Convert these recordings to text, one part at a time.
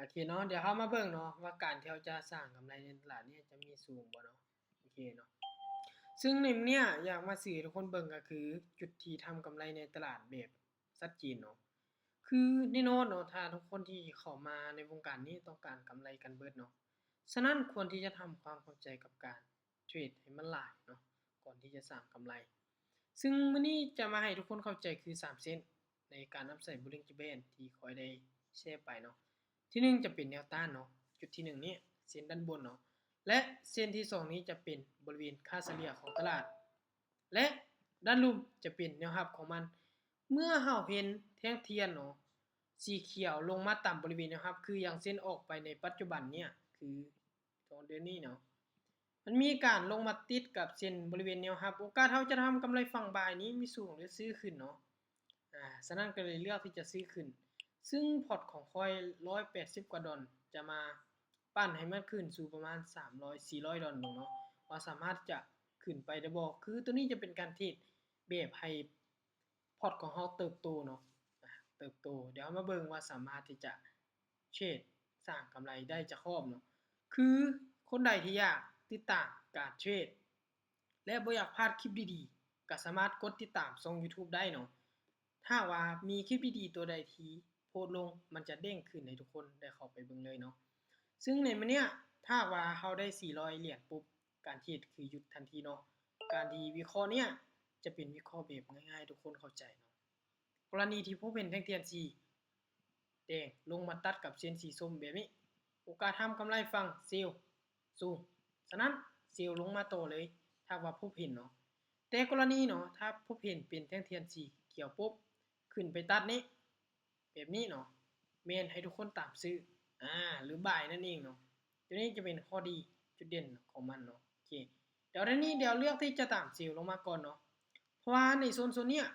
โอเคเนาะเดี๋ยวเรามาเบิ่งเนาะว่าการที่เราจะสร้างกำไรในตลาดเนี่ยจะมีสูงบ่เนาะโอเคเนาะซึ่งในเนี่ยอยากมาสื่อให้ทุกคนเบิ่งก็คือจุดที่ทำกำไรในตลาดแบบชัดเจนเนาะคือแน่นอนเนาะถ้าทุกคนที่เข้ามาในวงการนี้ต้องการกำไรกันเบิดเนาะฉะนั้นควรที่จะทำความเข้าใจกับการเทรดให้มันหลายเนาะก่อนที่จะสร้างกำไรซึ่งมื้อนี้จะมาให้ทุกคนเข้าใจคือ3เส้นในการนำใช้ Bollinger Band ที่ข้อยได้แชร์ไปเนาะ ที่1จะเป็นแนวต้านเนาะจุดที่1นี้เส้นด้านบนเนาะและเส้นที่2นี้จะเป็นบริเวณค่าเฉลี่ยของตลาดและด้านลุ่มจะเป็นแนวรับของมันเมื่อเฮาเห็นแท่งเทียนเนาะสีเขียวลงมาต่ำบริเวณแนวรับคืออย่างเส้นออกไปในปัจจุบันเนี่ยคือตรงเดือนนี้เนาะมันมีการลงมาติดกับเส้นบริเวณแนวรับโอกาสเฮาจะทำกำไรฝั่งบ่ายนี้มีสูงหรือซื้อขึ้นเนาะฉะนั้นก็เลยเลือกที่จะซื้อขึ้นซึ่งพอร์ตของข้อย180กว่าดอลจะมาปั้นให้มันขึ้นสู่ประมาณ300-400ดอลเนาะว่าสามารถจะขึ้นไปได้บ่คือตัวนี้จะเป็นการเทรดแบบให้พอร์ตของเฮาเติบโตเนาะเติบโตเดี๋ยวมาเบิ่งว่าสามารถที่จะเทรดสร้างกำไรได้จักรอบเนาะคือคนใดที่อยากติดตามการเทรดและบ่อยากพลาดคลิปดีๆก็สามารถกดติดตามช่อง YouTube ได้เนาะ ถ้าว่ามีคลิปดีๆตัวใดที่โพสต์ลงมันจะเด้งขึ้นให้ทุกคนได้เข้าไปเบิ่งเลยเนาะซึ่งในมื้อเนี้ยถ้าว่าเราได้400เหรียญปุ๊บการเทรดคือหยุดทันทีเนาะการที่วิเคราะห์เนี่ยจะเป็นวิเคราะห์แบบง่ายๆทุกคนเข้าใจเนาะกรณีที่พบเห็นแท่งเทียนสีแดงลงมาตัดกับเส้นสีส้มแบบนี้โอกาสทำกำไรฝั่งเซลล์สูงฉะนั้นเซลล์ลงมาต่อเลยถ้าว่าพบเห็นเนาะแต่กรณีเนาะถ้าพบเห็นเป็นแท่งเทียนสีเขียวปุ๊บขึ้นไปตัดนี้แบบนี้เนาะแม่นให้ทุกคนตามซื้อหรือบ่ายนั่นเองเนาะตัวนี้จะเป็นข้อดีจุดเด่นของมันเนาะโอเคเดี๋ยวนี้เดี๋ยวเลือกที่จะตามเซลล์ลงมาก่อนเนาะเพราะว่าในโซนเนี้ย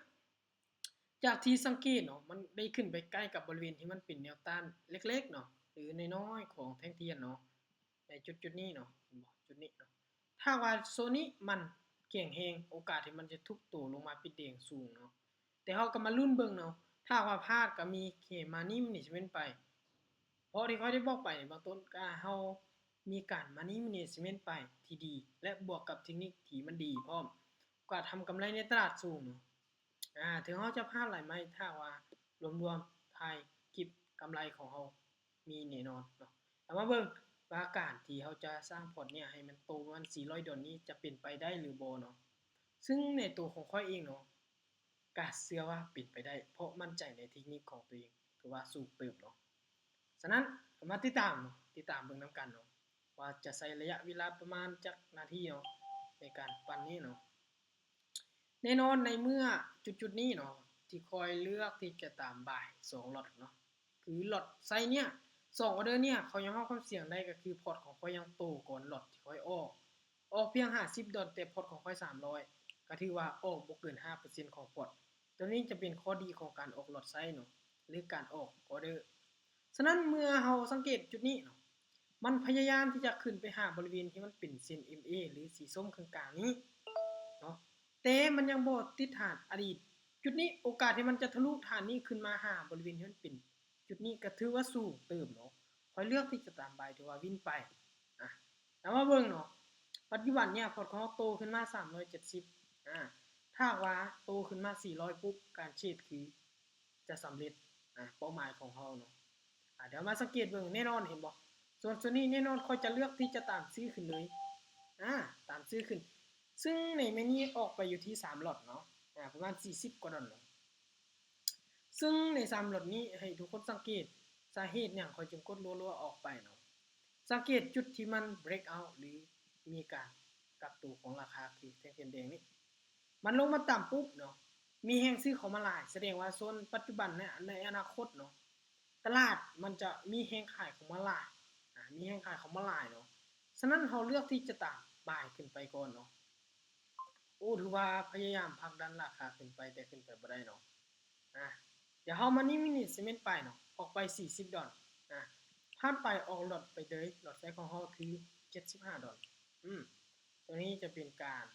จากที่สังเกตเนาะมันได้ขึ้นไปใกล้กับบริเวณที่มันเป็นแนวต้านเล็กๆเนาะหรือน้อยๆของแท่งเทียนเนาะในจุดนี้เนาะจุดนี้เนาะถ้าว่าโซนนี้มันแข็งแรงโอกาสที่มันจะทุบตัวลงมาปิดแดงสูงเนาะแต่เฮาก็มาลุ้นเบิ่งเนาะถ้าว่าพลาดก็มีเคมานี่มันสิเป็นไปเพราะที่เขาได้บอกไปบางต้นก็เฮามีการมานี่มันสิเป็นไปที่ดีและบวกกับเทคนิคที่มันดีพร้อมก็ทำกำไรในตลาดสูงเนาะ ถึงเราจะพลาดหลายไหมถ้าว่ารวมๆทายคลิปกำไรของเรามีแน่นอนเนาะแต่มาเบิ่งว่าการที่เราจะสร้างพอร์ตเนี่ยให้มันโตประมาณ400ดอลนี้จะเป็นไปได้หรือบ่เนาะซึ่งในตัวของข้อยเองเนาะก็เชื่อว่าเป็นไปได้เพราะมั่นใจในเทคนิคของตัวเองถือว่าสูงเติบเนาะฉะนั้นก็มาติดตามเนาะติดตามเบิ่งนํกันเนาะว่าจะใช้ระยะเวลาประมาณจักนาทีเนาะในการปั่นนี้เนาะ แน่นอนในเมื่อจุดๆนี้เนาะที่คอยเลือกที่จะตามบ่าย2ล็อตเนาะคือล็อตไซส์เนี่ย2ออเดอร์เนี่ยเขายังเฮาความเสี่ยงได้ก็คือพอร์ตของข้อยยังโตก่อนล็อตที่ข้อยออกเพียง50ดอลแต่พอร์ตของข้อย300ก็ถือว่าออกบ่เกิน 5% ของพอร์ตตัวนี้จะเป็นข้อดีของการออกล็อตไซส์เนาะหรือการออกออเดอร์ฉะนั้นเมื่อเฮาสังเกตจุดนี้เนาะมันพยายามที่จะขึ้นไปหาบริเวณที่มันเป็นเส้น MA หรือสีส้มกลางๆนี้เนาะ แต่มันยังบ่ติดฐานอดีตจุดนี้โอกาสที่มันจะทะลุฐานนี้ขึ้นมาหาบริเวณที่มันเป็นจุดนี้ก็ถือว่าสูงเติบเนาะข้อยเลือกที่จะตามใบถือว่าวินไปแล้วมาเบิ่งเนาะปัจจุบันเนี่ยพอร์ตของเราโตขึ้นมา370ถ้าว่าโตขึ้นมา400ปุ๊บการเทรดคือจะสำเร็จเป้าหมายของเราเนาะเดี๋ยวมาสังเกตเบิ่งแน่นอนเห็นบ่ส่วนนี้แน่นอนข้อยจะเลือกที่จะตามซื้อขึ้นเลยตามซื้อขึ้น ซึ่งในเมนูออกไปอยู่ที่3หลอดเนาะประมาณ40กว่าดอลลาร์ซึ่งใน3หลอดนี้ให้ทุกคนสังเกตสาเหตุหยังค่อยจึงกดรัวๆออกไปเนาะสังเกตจุดที่มัน break out หรือมีการกลับตัวของราคาคือแท่งแดงนี้มันลงมาต่ำปุ๊บเนาะมีแฮงซื้อเข้ามาหลายแสดงว่าโซนปัจจุบันเนี่ยในอนาคตเนาะตลาดมันจะมีแฮงขายเข้ามาหลายมีแฮงขายเข้ามาหลายเนาะฉะนั้นเราเลือกที่จะตามบ่ายขึ้นไปก่อนเนาะ ถือว่าพยายามผลักดันราคาขึ้นไปแต่ขึ้นไปบ่ได้เนาะอ่ะเดี๋ยวเฮามานี่มินิซิเมนต์ไปเนาะออกไป40ดอลผ่านไปออกหลอดไปเลยหลอดไซส์ของเฮาคือ75ดอลตัวนี้จะเป็นการ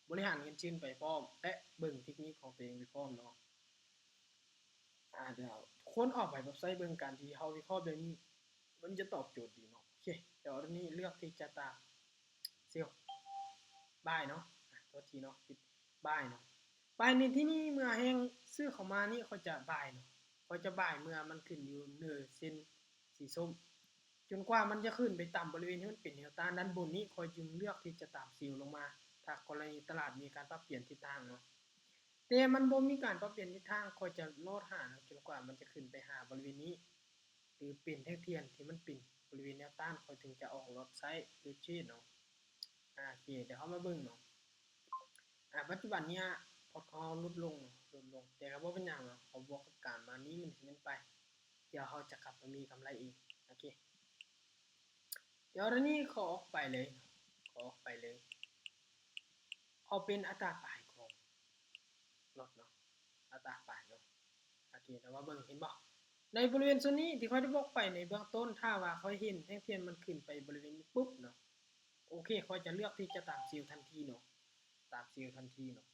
บริหารเงินชื้นไปพร้อมและเบิ่งเทคนิคของตัวเองไปพร้อมเนาะเดี๋ยวคนออกไปแบบใช้เบิ่งการที่เฮาวิเคราะห์แบบนี้ มันจะตอบโจทย์ดีเนาะโอเคเดี๋ยวนี้เลือกที่จะตามเซลล์บายเนาะตัวทีเนาะปิดบายเนาะบายในที่นี้เมื่อแห้งซื้อเข้ามานี่เขาจะบายเนาะเขาจะบายเมื่อมันขึ้นอยู่เหนือเส้นสีส้มจนกว่ามันจะขึ้นไปต่ำบริเวณที่มันเป็นแนวต้านด้านบนนี้คอยจึงเลือกที่จะตามซิลลงมาถ้ากรณีตลาดมีการปรับเปลี่ยนทิศทางเนาะแต่มันบ่มีการปรับเปลี่ยนทิศทางคอยจะโลดหาจนกว่ามันจะขึ้นไปหาบริเวณนี้หรือเป็นแท่งเทียนที่มันเป็นบริเวณแนวต้านคอยถึงจะออกรถไซด์หรือเชดเนาะโอเคเดี๋ยวเขามาเบิ่งเนาะปัจจุบันเนี้ยพอร์ตเขาลดลงแต่ก็บ่เป็นหยังเนาะเขาบอกกับการมานี้มันไปเดี๋ยวเขาจะกลับมามีกำไรอีกโอเคเดี๋ยวนี้ขอออกไปเลยเอาเป็นอัตราปลายของรถเนาะอัตราปลายเนาะโอเคแต่ว่าเบิ่งเห็นบ่ในบริเวณโซนนี้ที่เขาได้บอกไปในเบื้องต้นถ้าว่าเขาเห็นแท่งเทียนมันขึ้นไปบริเวณนี้ปุ๊บเนาะโอเคเขาจะเลือกที่จะตามซีลทันทีเนาะตามซีลทันทีเนาะ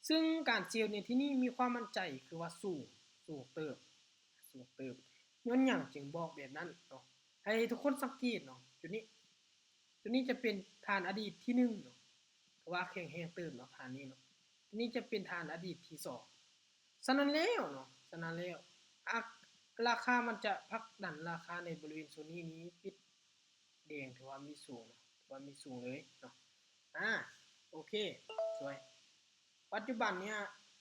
ซึ่งการซีลในที่นี้มีความมั่นใจคือว่าสูงเติบย้อนหยังจึงบอกแบบนั้นเนาะให้ทุกคนสังเกตเนาะจุดนี้จะเป็นฐานอดีตที่1เนาะว่าแข็งแรงเติบเนาะฐานนี้เนาะนี่จะเป็นฐานอดีตที่2ฉะนั้นแล้วเนาะราคามันจะผลักดันราคาในบริเวณโซนนี้ปิดแดงถือว่ามีสูงเลยเนาะโอเคสวยปัจจุบันเนี้ย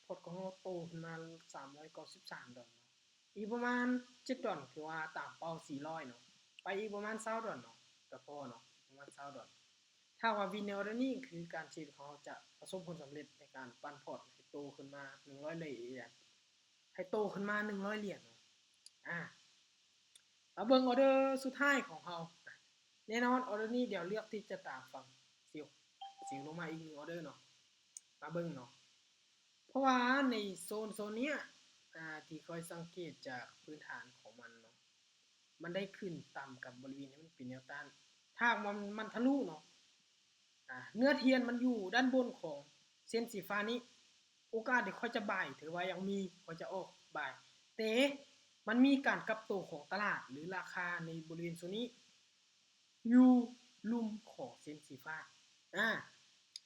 พอร์ตของเราโตขึ้นมา$393เนาะอีกประมาณ$7คือว่าตามเป้า400เนาะไปอีกประมาณ$20เนาะก็พอเนาะประมาณ$20ถ้าว่าวินแนวนี้คือการเทรดของเราจะประสบผลสำเร็จในการปั้นพอร์ตให้โตขึ้นมา100เหรียญให้โตขึ้นมา100เหรียญมาเบิ่งออเดอร์สุดท้ายของเราแน่นอนออเดอร์นี้เดี๋ยวเลือกที่จะตามฝั่งซิลลงมาอีก1ออเดอร์เนาะมาเบิ่งเนาะเพราะว่าในโซนเนี้ยที่คอยสังเกตจากพื้นฐานของมันเนาะมันได้ขึ้นต่ำกับบริเวณที่มันเป็นแนวต้านถ้ามันทะลุเนาะเนื้อเทียนมันอยู่ด้านบนของเส้นสีฟ้านี้โอกาสที่เขาจะบ่ายถือว่ายังมีเขาจะออกบ่ายแต่มันมีการกลับตัวของตลาดหรือราคาในบริเวณโซนนี้อยู่ลุ่มของเส้นสีฟ้า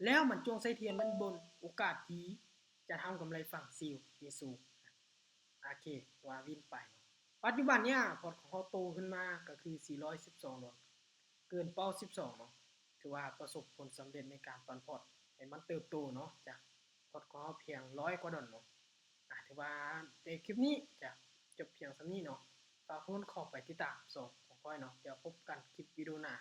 แล้วมันจงใส่เทียนมันบนโอกาสที่จะทำกำไรฝั่งซิลมีสูงโอเคว่าวินไปปัจจุบันเนี่ยพอร์ตของเขาโตขึ้นมาก็คือ$412เกินเป้า12เนาะถือว่าประสบผลสำเร็จในการปันพอร์ตให้มันเติบโตเนาะจากพอร์ตของเขาเพียง$100 กว่าเนาะถือว่าในคลิปนี้จะจบเพียงเท่านี้เนาะฝากทุกคนเข้าไปติดตาม2ของค่อยเนาะเดี๋ยวพบกันคลิปวิดีโอหน้า